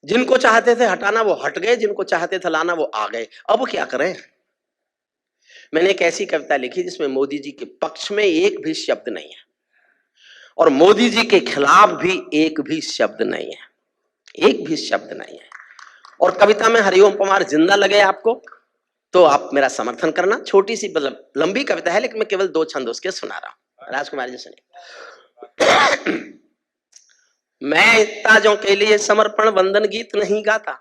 जिनको चाहते थे हटाना वो हट गए, जिनको चाहते थे लाना वो आ गए। अब क्या करें? मैंने एक ऐसी कविता लिखी जिसमें मोदी जी के पक्ष में एक भी शब्द नहीं है और मोदी जी के खिलाफ भी एक भी शब्द नहीं है, एक भी शब्द नहीं है। और कविता में हरिओम पवार जिंदा लगे आपको तो आप मेरा समर्थन करना। छोटी सी मतलब लंबी कविता है लेकिन मैं केवल 2 छंद उसके सुना रहा हूं। राजकुमार जी सुनिए। मैं ताजों के लिए समर्पण वंदन गीत नहीं गाता,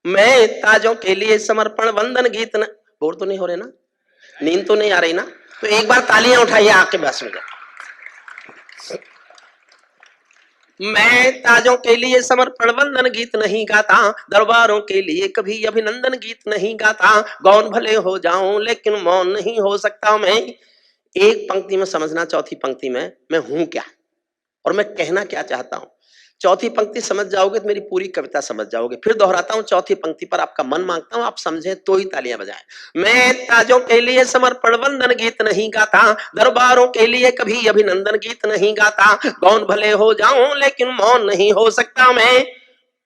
मैं ताजों के लिए समर्पण वंदन गीत न... बोर तो नहीं हो रहे ना? नींद तो नहीं आ रही ना? तो एक बार तालियां उठाइए आपके बस में। मैं ताजों के लिए समर्पण वंदन गीत नहीं गाता, दरबारों के लिए कभी अभिनंदन गीत नहीं गाता। गौन भले हो जाऊं लेकिन मौन नहीं हो सकता मैं। एक पंक्ति में समझना, चौथी पंक्ति में मैं हूं क्या और मैं कहना क्या चाहता हूं। चौथी पंक्ति समझ जाओगे तो मेरी पूरी कविता समझ जाओगे। फिर दोहराता हूं, चौथी पंक्ति पर आपका मन मांगता हूं, आप समझें तो ही तालियां बजाएं। मैं ताजों के लिए समर्पण वंदन गीत नहीं गाता, दरबारों के लिए कभी अभिनंदन गीत नहीं गाता। गौन भले हो जाऊं लेकिन मौन नहीं हो सकता मैं।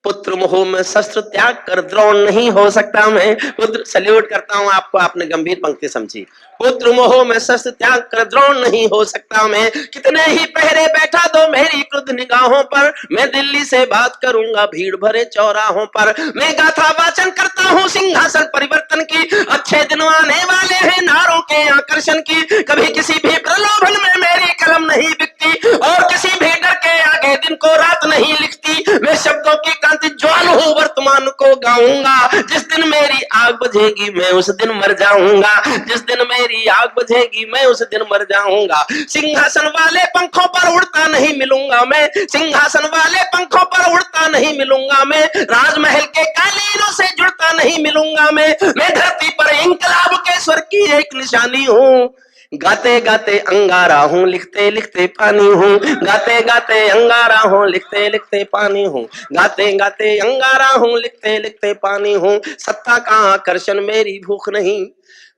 पुत्र मोह में शस्त्र त्याग कर द्रोण नहीं हो सकता मैं। पुत्र, सल्यूट करता हूं आपको, आपने गंभीर पंक्ति समझी। पुत्र मोह में शस्त्र त्याग कर द्रोण नहीं हो सकता मैं। कितने ही पहरे बैठा दो मेरी क्रुद्ध निगाहों पर, मैं दिल्ली से बात करूंगा भीड़ भरे चौराहों पर। मैं गाथा वाचन करता हूँ सिंहासन परिवर्तन की, अच्छे दिन आने वाले हैं नारों के आकर्षण की। कभी किसी भी प्रलोभन में मेरी कलम नहीं बिकती और किसी भी डर के आगे दिन को रात नहीं लिखती। मैं शब्दों की कांति ज्वाल हूँ, वर्तमान को गाऊंगा। जिस दिन मेरी आग बुझेगी मैं उस दिन मर जाऊंगा, जिस दिन मेरी आग बुझेगी मैं उस दिन मर जाऊंगा। सिंहासन वाले पंखों पर उड़ता नहीं मिलूंगा मैं, सिंहासन वाले पंखों पर उड़ता नहीं मिलूंगा मैं। राजमहल के कालीनों से जुड़ता नहीं मिलूंगा मैं धरती पर इंकलाब के स्वर की एक निशानी हूँ। गाते गाते अंगारा हूँ, लिखते लिखते पानी हूँ। गाते गाते अंगारा हूँ, लिखते लिखते पानी हूँ। गाते गाते अंगारा हूँ, लिखते लिखते पानी हूँ। सत्ता का आकर्षण मेरी भूख नहीं।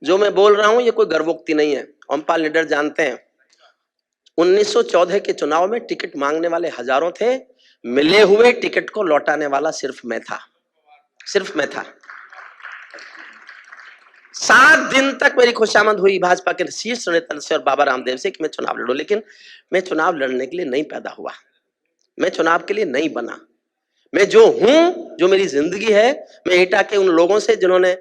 जो मैं बोल रहा हूँ ये कोई गर्वोक्ति नहीं है। ओमपाल निडर जानते हैं 1914 के चुनाव में टिकट मांगने वाले हजारों थे, मिले हुए टिकट को लौटाने वाला सिर्फ मैं था, सिर्फ मैं था। 7 दिन तक मेरी खुशामद हुई भाजपा के शीर्ष नेता से और बाबा रामदेव से कि मैं चुनाव लड़ूं, लेकिन मैं चुनाव लड़ने के लिए नहीं पैदा हुआ, मैं चुनाव के लिए नहीं बना। मैं जो हूं, जो मेरी जिंदगी है, मैं एटा के उन लोगों से जिन्होंने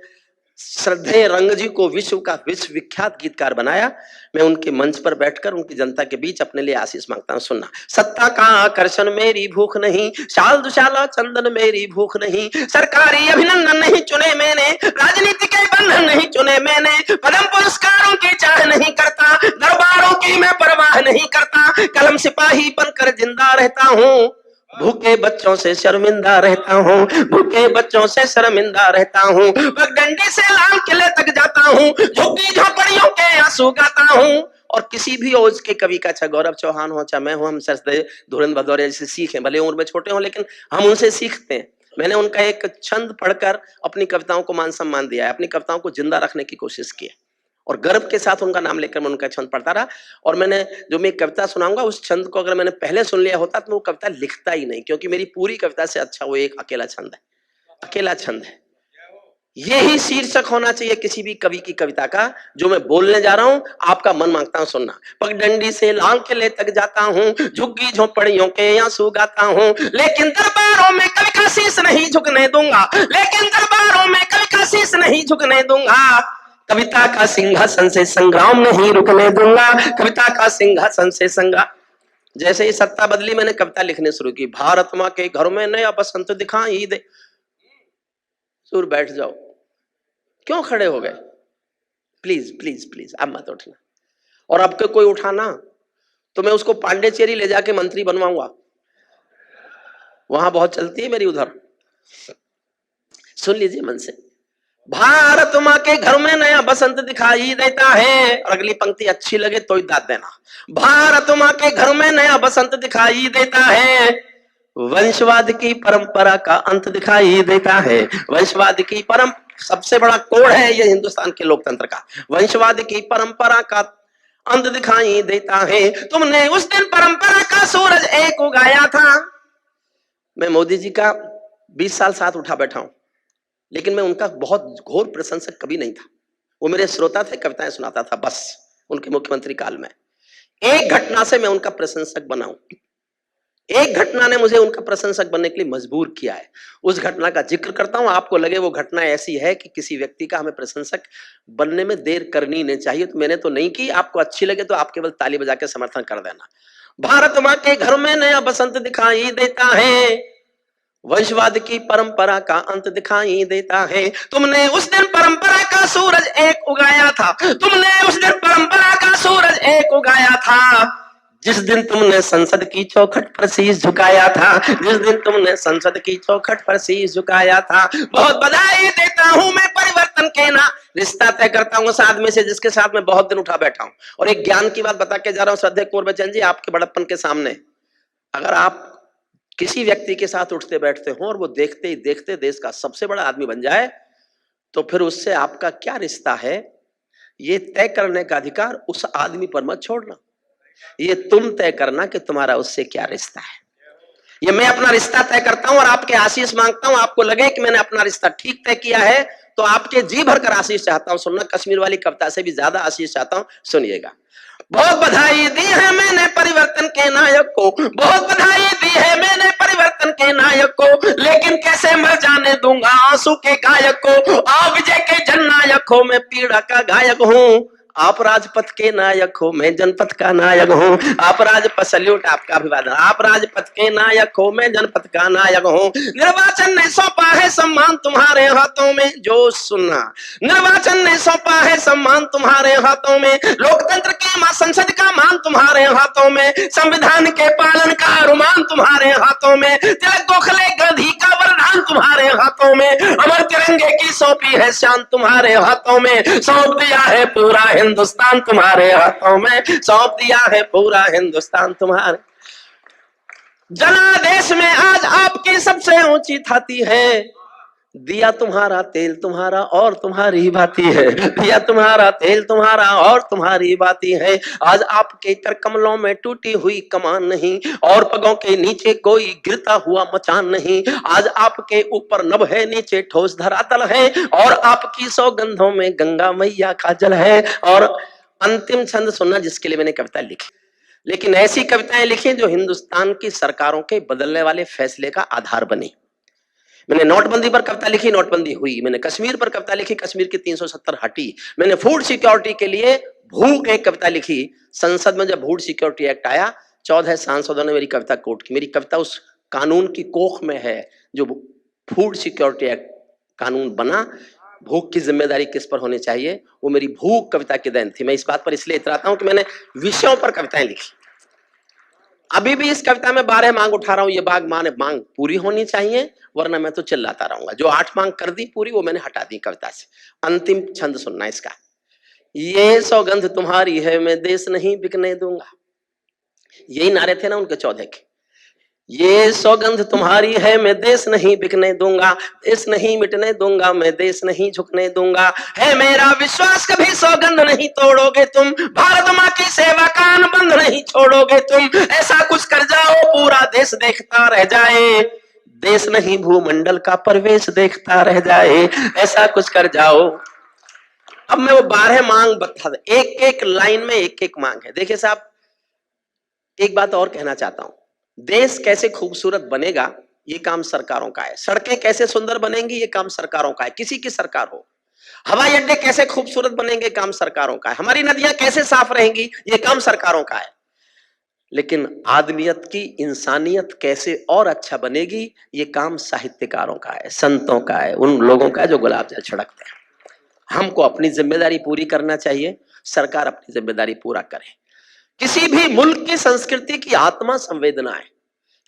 श्रद्धेय रंग जी को विश्व का विश्वविख्यात गीतकार बनाया, मैं उनके मंच पर बैठकर उनकी जनता के बीच अपने लिए आशीष मांगता हूं। सुनना, सत्ता का आकर्षण मेरी भूख नहीं, शाल दुशाला चंदन मेरी भूख नहीं, सरकारी अभिनंदन नहीं चुने मैंने, राजनीति के बंधन नहीं चुने मैंने, पद्म पुरस्कारों की चाह नहीं करता, दरबारों की मैं परवाह नहीं करता, कलम सिपाही बनकर जिंदा रहता हूँ। भूखे बच्चों से शर्मिंदा रहता हूँ, भूखे बच्चों से शर्मिंदा रहता हूँ। पगडंडी से लाल किले तक जाता हूँ, झुग्गी झोपड़ियों के आंसू गाता हूँ। और किसी भी ओज के कवि का, चाहे गौरव चौहान हो चाहे मैं हूं, हम सरदे धुरंधर भदौरिया जैसे सीखे, भले उम्र में छोटे हों लेकिन हम उनसे सीखते हैं। मैंने उनका एक छंद पढ़कर अपनी कविताओं को मान सम्मान दिया है, अपनी कविताओं को जिंदा रखने की कोशिश की है और गर्व के साथ उनका नाम लेकर मैं उनका छंद पढ़ता रहा। और मैंने जो मैं कविता सुनाऊंगा उस छंद को अगर मैंने पहले सुन लिया होता तो वो कविता लिखता ही नहीं, क्योंकि मेरी पूरी कविता से अच्छा वो एक अकेला छंद है, अकेला छंद है। यही शीर्षक होना चाहिए किसी भी कवि की कविता का। जो मैं बोलने जा रहा हूं आपका मन मांगता हूं सुनना। पगडंडी से लाल किले तक जाता हूं, झुग्गी झोपड़ियों के आंसू गाता हूं, लेकिन दरबारों में कभी का शीश नहीं झुकने दूंगा, लेकिन दरबारों में कभी का शीश नहीं झुकने दूंगा। कविता का सिंहासन से संग्राम नहीं रुकने दूंगा, कविता का सिंहासन से संग्राम। जैसे ही सत्ता बदली मैंने कविता लिखने शुरू की। भारत माँ के घर में नया बसंत दिखाई दे। सुर बैठ जाओ, क्यों खड़े हो गए? प्लीज प्लीज प्लीज अब मत उठना, और अब के कोई उठाना तो मैं उसको पांडेचेरी ले जाके मंत्री बनवाऊंगा, वहां बहुत चलती है मेरी उधर। सुन लीजिए मन से। भारत माँ के घर में नया बसंत दिखाई देता है, और अगली पंक्ति अच्छी लगे तो ही दाद देना। भारत माँ के घर में नया बसंत दिखाई देता है, वंशवाद की परंपरा का अंत दिखाई देता है। वंशवाद की सबसे बड़ा कोड है ये हिंदुस्तान के लोकतंत्र का। वंशवाद की परंपरा का अंत दिखाई देता है। तुमने उस दिन परंपरा का सूरज एक उगाया था। मैं मोदी जी का 20 साल साथ उठा बैठा हूं, लेकिन मैं उनका बहुत घोर प्रशंसक कभी नहीं था। वो मेरे श्रोता थे, कविताएं सुनाता था बस, उनके मुख्यमंत्री काल में। एक घटना से मैं उनका प्रशंसक बना हूं, एक घटना ने मुझे उनका प्रशंसक बनने के लिए मजबूर किया है। उस घटना का जिक्र करता हूं, आपको लगे वो घटना ऐसी है कि किसी व्यक्ति का हमें प्रशंसक बनने में देर करनी नहीं चाहिए, तो मैंने तो नहीं की। आपको अच्छी लगे तो आप केवल ताली बजा के समर्थन कर देना। भारत मां के घर में नया बसंत दिखाई देता है, वंशवाद की परंपरा का अंत दिखाई देता है। तुमने उस दिन परंपरा का सूरज एक उगाया था, तुमने उस दिन परंपरा का सूरज एक उगाया था, जिस दिन तुमने संसद की चौखट पर शीश झुकाया था, जिस दिन तुमने संसद की चौखट पर शीश झुकाया था। बहुत बधाई देता हूं मैं परिवर्तन के ना रिश्ता तय करता हूं उस आदमी से जिसके साथ मैं बहुत दिन उठा बैठा हूं। और एक ज्ञान की बात बता के जा रहा हूं श्रद्धेय कुंवर बच्चन जी, आपके बड़प्पन के सामने, अगर आप किसी व्यक्ति के साथ उठते बैठते हो और वो देखते ही देखते देश का सबसे बड़ा आदमी बन जाए, तो फिर उससे आपका क्या रिश्ता है, ये तय करने का अधिकार उस आदमी पर मत छोड़ना। ये तुम तय करना कि तुम्हारा उससे क्या रिश्ता है। ये मैं अपना रिश्ता तय करता हूं और आपके आशीष मांगता हूं। आपको लगे कि मैंने अपना रिश्ता ठीक तय किया है तो आपके जी भरकर आशीष चाहता हूं। सुनना, कश्मीर वाली कविता से भी ज्यादा आशीष चाहता हूं, सुनिएगा। बहुत बधाई दी है मैंने परिवर्तन के नायक को, बहुत बधाई दी है मैंने परिवर्तन के नायक को, लेकिन कैसे मर जाने दूंगा आंसू के गायक को। आ विजय के जननायक हो, मैं पीड़ा का गायक हूं। आप राजपथ के नायक हो, मैं जनपथ का नायक हूँ। आप राजपथ, सल्यूट आपका अभिवादन। आप राजपथ के नायक हो, मैं जनपथ का नायक हूँ। निर्वाचन ने सौंपा है सम्मान तुम्हारे हाथों में, जो सुनना, निर्वाचन ने सौंपा है सम्मान तुम्हारे हाथों में, लोकतंत्र के मां संसद का मान तुम्हारे हाथों में, संविधान के पालन का अरुमान तुम्हारे हाथों में, तिलक गोखले गांधी का वरदान तुम्हारे हाथों में, अमर तिरंगे की सौंपी है शान तुम्हारे हाथों में, सौंप दिया है पूरा हिंदुस्तान तुम्हारे हाथों में, सौंप दिया है पूरा हिंदुस्तान तुम्हारे। जनादेश में आज आपकी सबसे ऊंची थाती है, दिया तुम्हारा तेल तुम्हारा और तुम्हारी बाती है, दिया तुम्हारा तेल तुम्हारा और तुम्हारी बाती है। आज आपके कर कमलों में टूटी हुई कमान नहीं और पगों के नीचे कोई गिरता हुआ मचान नहीं। आज आपके ऊपर नभ है, नीचे ठोस धरातल है और आपकी सौगंधों में गंगा मैया का जल है। और अंतिम छंद सुनना, जिसके लिए मैंने कविता लिखी, लेकिन ऐसी कविताएं लिखी जो हिंदुस्तान की सरकारों के बदलने वाले फैसले का आधार बनी। मैंने नोटबंदी पर कविता लिखी, नोटबंदी हुई। मैंने कश्मीर पर कविता लिखी, कश्मीर की 370 हटी। मैंने फूड सिक्योरिटी के लिए भूख एक कविता लिखी। संसद में जब फूड सिक्योरिटी एक्ट आया, 14 सांसदों ने मेरी कविता कोट की। मेरी कविता उस कानून की कोख में है जो फूड सिक्योरिटी एक्ट कानून बना। भूख की जिम्मेदारी किस पर होनी चाहिए, वो मेरी भूख कविता की देन थी। मैं इस बात पर इसलिए इतराता हूं कि मैंने विषयों पर कविताएं लिखी। अभी भी इस कविता में 12 मांग उठा रहा हूं। ये मांग पूरी होनी चाहिए, वरना मैं तो चिल्लाता रहूंगा। जो 8 मांग कर दी पूरी, वो मैंने हटा दी कविता से। अंतिम छंद सुनना इसका, ये सौगंध तुम्हारी है मैं देश नहीं बिकने दूंगा। यही नारे थे ना उनके 14 के। ये सौगंध तुम्हारी है मैं देश नहीं बिकने दूंगा, देश नहीं मिटने दूंगा, मैं देश नहीं झुकने दूंगा। है मेरा विश्वास कभी सौगंध नहीं तोड़ोगे तुम, भारत माँ की सेवा का अनुबंध नहीं छोड़ोगे तुम। ऐसा कुछ कर जाओ पूरा देश देखता रह जाए, देश नहीं भूमंडल का प्रवेश देखता रह जाए। ऐसा कुछ कर जाओ। अब मैं वो 12 मांग बता, एक एक लाइन में एक एक मांग है। देखिए साहब, एक बात और कहना चाहता हूं। देश कैसे खूबसूरत बनेगा, ये काम सरकारों का है। सड़कें कैसे सुंदर बनेंगी, ये काम सरकारों का है, किसी की सरकार हो। हवाई अड्डे कैसे खूबसूरत बनेंगे, काम सरकारों का है। हमारी नदियां कैसे साफ रहेंगी, ये काम सरकारों का है। लेकिन आदमियत की, इंसानियत कैसे और अच्छा बनेगी, ये काम साहित्यकारों का है, संतों का है, उन लोगों का है जो गुलाब जल छिड़कते हैं। हमको अपनी जिम्मेदारी पूरी करना चाहिए, सरकार अपनी जिम्मेदारी पूरा करे। किसी भी मुल्क की संस्कृति की आत्मा संवेदना है।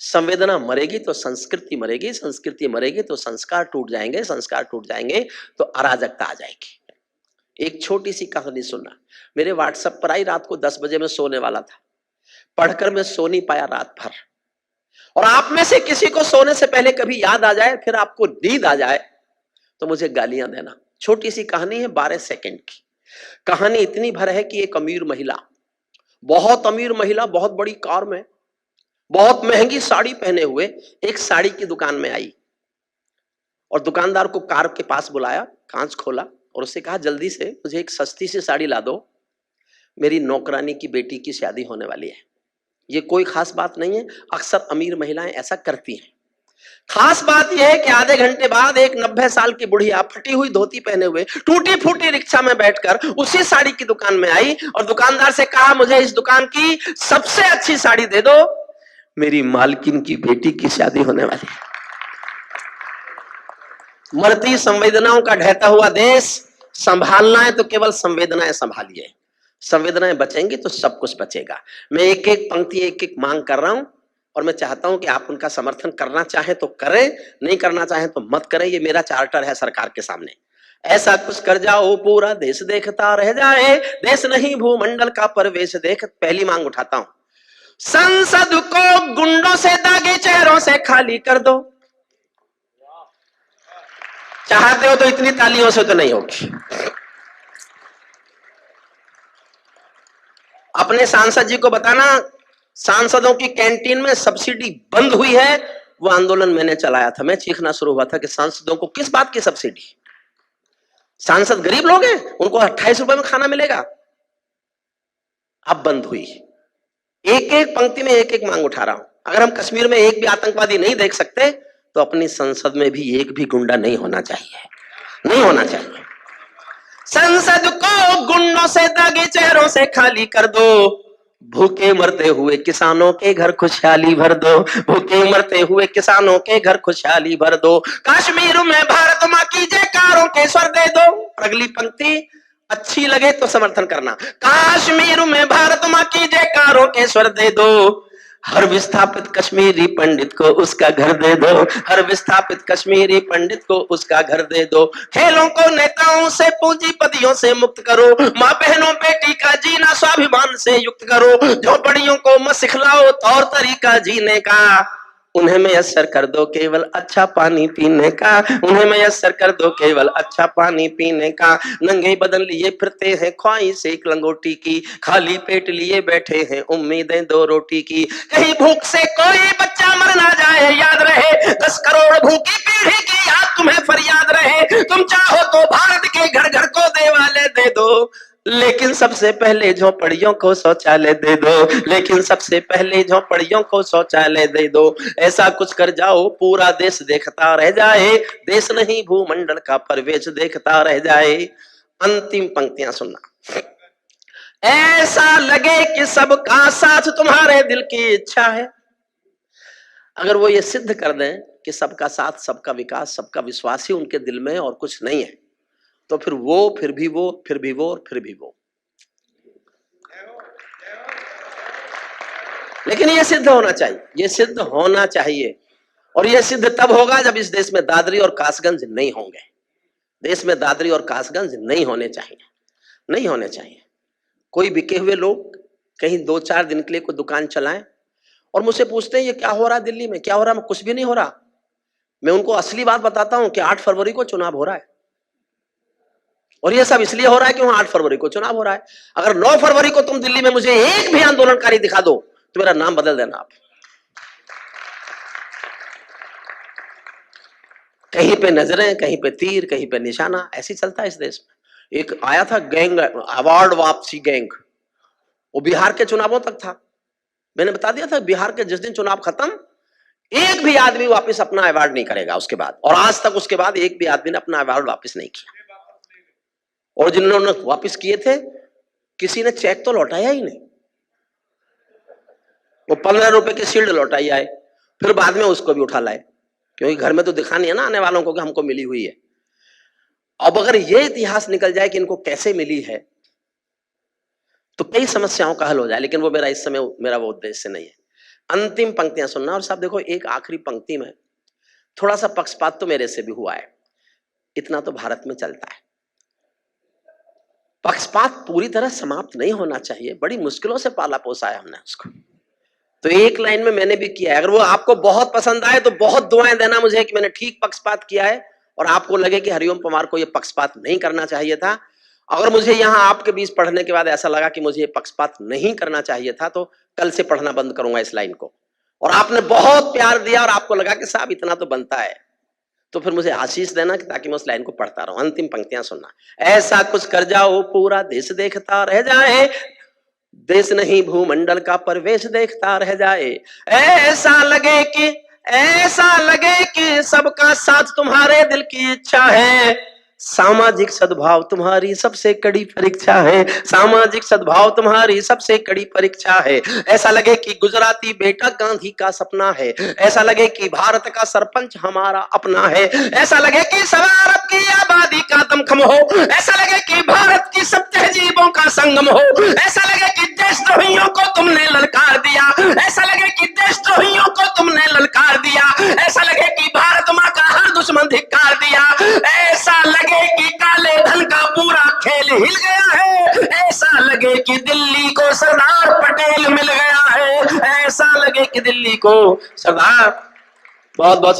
संवेदना मरेगी तो संस्कृति मरेगी, संस्कृति मरेगी तो संस्कार टूट जाएंगे, संस्कार टूट जाएंगे तो अराजकता आ जाएगी। एक छोटी सी कहानी सुनना, मेरे व्हाट्सएप पर आई। रात को 10 बजे में सोने वाला था, पढ़कर मैं सो नहीं पाया रात भर। और आप में से किसी को सोने से पहले कभी याद आ जाए, फिर आपको नींद आ जाए, तो मुझे गालियां देना। छोटी सी कहानी है, 12 सेकंड की कहानी। इतनी भर है कि एक अमीर महिला, बहुत अमीर महिला, बहुत बड़ी कार में, बहुत महंगी साड़ी पहने हुए एक साड़ी की दुकान में आई। और दुकानदार को कार के पास बुलाया, कांच खोला और उससे कहा जल्दी से मुझे एक सस्ती सी साड़ी ला दो, मेरी नौकरानी की बेटी की शादी होने वाली है। ये कोई खास बात नहीं है, अक्सर अमीर महिलाएं ऐसा करती हैं। खास बात यह है कि आधे घंटे बाद एक 90 साल की बुढ़िया फटी हुई धोती पहने हुए टूटी फूटी रिक्शा में बैठकर उसी साड़ी की दुकान में आई और दुकानदार से कहा मुझे इस दुकान की सबसे अच्छी साड़ी दे दो, मेरी मालकिन की बेटी की शादी होने वाली है। मरती संवेदनाओं का ढहता हुआ देश, संभालना है तो केवल संवेदनाएं संभालिए, संवेदनाएं बचेंगी तो सब कुछ बचेगा। मैं एक एक पंक्ति एक एक मांग कर रहा हूं और मैं चाहता हूं कि आप उनका समर्थन करना चाहें तो करें, नहीं करना चाहें तो मत करें। ये मेरा चार्टर है सरकार के सामने। ऐसा कुछ कर जाओ पूरा देश देखता रह जाए, देश नहीं भूमंडल का परवेश देख। पहली मांग उठाता हूं, संसद को गुंडों से दागे चेहरों से खाली कर दो। चाहते हो तो इतनी तालियों से तो नहीं होगी। अपने सांसद जी को बताना, सांसदों की कैंटीन में सब्सिडी बंद हुई है। वो आंदोलन मैंने चलाया था, मैं चीखना शुरू हुआ था कि सांसदों को किस बात की सब्सिडी? सांसद गरीब लोग हैं, उनको 28 रुपए में खाना मिलेगा। अब बंद हुई। एक एक पंक्ति में एक एक मांग उठा रहा हूं। अगर हम कश्मीर में एक भी आतंकवादी नहीं देख सकते तो अपनी संसद में भी एक भी गुंडा नहीं होना चाहिए, नहीं होना चाहिए। संसद को गुंडों से दागे चेहरों से खाली कर दो, भूखे मरते हुए किसानों के घर खुशहाली भर दो, भूखे मरते हुए किसानों के घर खुशहाली भर दो। कश्मीर में भारत मां की जयकारों के स्वर दे दो। अगली पंक्ति अच्छी लगे तो समर्थन करना। कश्मीर में भारत मां की जयकारों के स्वर दे दो, हर विस्थापित कश्मीरी पंडित को उसका घर दे दो, हर विस्थापित कश्मीरी पंडित को उसका घर दे दो। खेलों को नेताओं से पूंजीपतियों से मुक्त करो, माँ बहनों बेटी का जीना स्वाभिमान से युक्त करो। झोपड़ियों को मत सिखलाओ तौर तरीका जीने का, उन्हें मयस्सर कर दो केवल अच्छा पानी पीने का, उन्हें मयस्सर कर दो केवल अच्छा पानी पीने का। नंगे बदन लिए फिरते हैं ख्वाहिश एक लंगोटी की, खाली पेट लिए बैठे हैं उम्मीदें 2 रोटी की। कहीं भूख से कोई बच्चा मर ना जाए, याद रहे 10 करोड़ भूखी पीढ़ी की याद तुम्हें फरियाद रहे। तुम चाहो तो भारत के घर घर को देवालय दे दो, लेकिन सबसे पहले झोपड़ियों को शौचालय दे दो, लेकिन सबसे पहले झोपड़ियों को शौचालय दे दो। ऐसा कुछ कर जाओ पूरा देश देखता रह जाए, देश नहीं भूमंडल का परवेश देखता रह जाए। अंतिम पंक्तियां सुनना, ऐसा लगे कि सबका साथ तुम्हारे दिल की इच्छा है। अगर वो ये सिद्ध कर दें कि सबका साथ, सबका विकास, सबका विश्वास ही उनके दिल में और कुछ नहीं है, तो फिर वो, फिर भी वो, फिर भी वो और फिर भी वो। लेकिन ये सिद्ध होना चाहिए, ये सिद्ध होना चाहिए। और ये सिद्ध तब होगा जब इस देश में दादरी और कासगंज नहीं होंगे। देश में दादरी और कासगंज नहीं होने चाहिए, नहीं होने चाहिए। कोई बिके हुए लोग कहीं 2-4 दिन के लिए कोई दुकान चलाएं और मुझसे पूछते हैं ये क्या हो रहा है दिल्ली में, क्या हो रहा है? कुछ भी नहीं हो रहा। मैं उनको असली बात बताता हूं कि 8 फरवरी को चुनाव हो रहा है और ये सब इसलिए हो रहा है कि वहां 8 फरवरी को चुनाव हो रहा है। अगर 9 फरवरी को तुम दिल्ली में मुझे एक भी आंदोलनकारी दिखा दो तो मेरा नाम बदल देना आप। कहीं पे नजरें, कहीं पे तीर, कहीं पे निशाना, ऐसी चलता है इस देश में। एक आया था गैंग, अवार्ड वापसी गैंग, वो बिहार के चुनावों तक था। मैंने बता दिया था बिहार के जिस दिन चुनाव खत्म, एक भी आदमी वापस अपना अवार्ड नहीं करेगा उसके बाद। और आज तक उसके बाद एक भी आदमी ने अपना अवार्ड वापस नहीं किया। और जिन्होंने वापस किए थे किसी ने चेक तो लौटाया ही नहीं। वो 15 रुपए की शील्ड लौटाई आए, फिर बाद में उसको भी उठा लाए, क्योंकि घर में तो दिखानी है ना आने वालों को कि हमको मिली हुई है। अब अगर ये इतिहास निकल जाए कि इनको कैसे मिली है तो कई समस्याओं का हल हो जाए। लेकिन वो मेरा इस समय मेरा वो उद्देश्य नहीं है। अंतिम पंक्तियां सुनना। और साहब देखो, एक आखिरी पंक्ति में थोड़ा सा पक्षपात तो मेरे से भी हुआ है, इतना तो भारत में चलता है। पक्षपात पूरी तरह समाप्त नहीं होना चाहिए, बड़ी मुश्किलों से पाला पोसा है हमने उसको। तो एक लाइन में मैंने भी किया है। अगर वो आपको बहुत पसंद आए तो बहुत दुआएं देना मुझे कि मैंने ठीक पक्षपात किया है, और आपको लगे कि हरिओम पवार को ये पक्षपात नहीं करना चाहिए था। अगर मुझे यहाँ आपके बीच पढ़ने के बाद ऐसा लगा कि मुझे ये पक्षपात नहीं करना चाहिए था तो कल से पढ़ना बंद करूंगा इस लाइन को। और आपने बहुत प्यार दिया और आपको लगा कि साहब इतना तो बनता है, तो फिर मुझे आशीष देना कि ताकि मैं उस लाइन को पढ़ता रहूं। अंतिम पंक्तियां सुनना। ऐसा कुछ कर जाओ पूरा देश देखता रह जाए, देश नहीं भूमंडल का परिवेश देखता रह जाए। ऐसा लगे कि सबका साथ तुम्हारे दिल की इच्छा है, सामाजिक सद्भाव तुम्हारी सबसे कड़ी परीक्षा है, सामाजिक सद्भाव तुम्हारी सबसे कड़ी परीक्षा है। ऐसा लगे कि गुजराती बेटा गांधी का सपना है, ऐसा लगे कि भारत का सरपंच हमारा अपना है, ऐसा लगे कि सवा अरब की आबादी का दमखम हो, ऐसा लगे कि भारत की सब तहजीबों का संगम हो, ऐसा लगे कि देशद्रोहियों को तुमने ललकार दिया, ऐसा लगे कि देशद्रोहियों को तुमने ललकार दिया, ऐसा लगे कि भारत माँ का हर दुश्मन धिक्कार दिया, ऐसा लगे कि काले धन का पूरा खेल हिल गया है, ऐसा लगे कि दिल्ली को सरदार पटेल मिल गया है, ऐसा लगे कि दिल्ली को सरदार। बहुत बहुत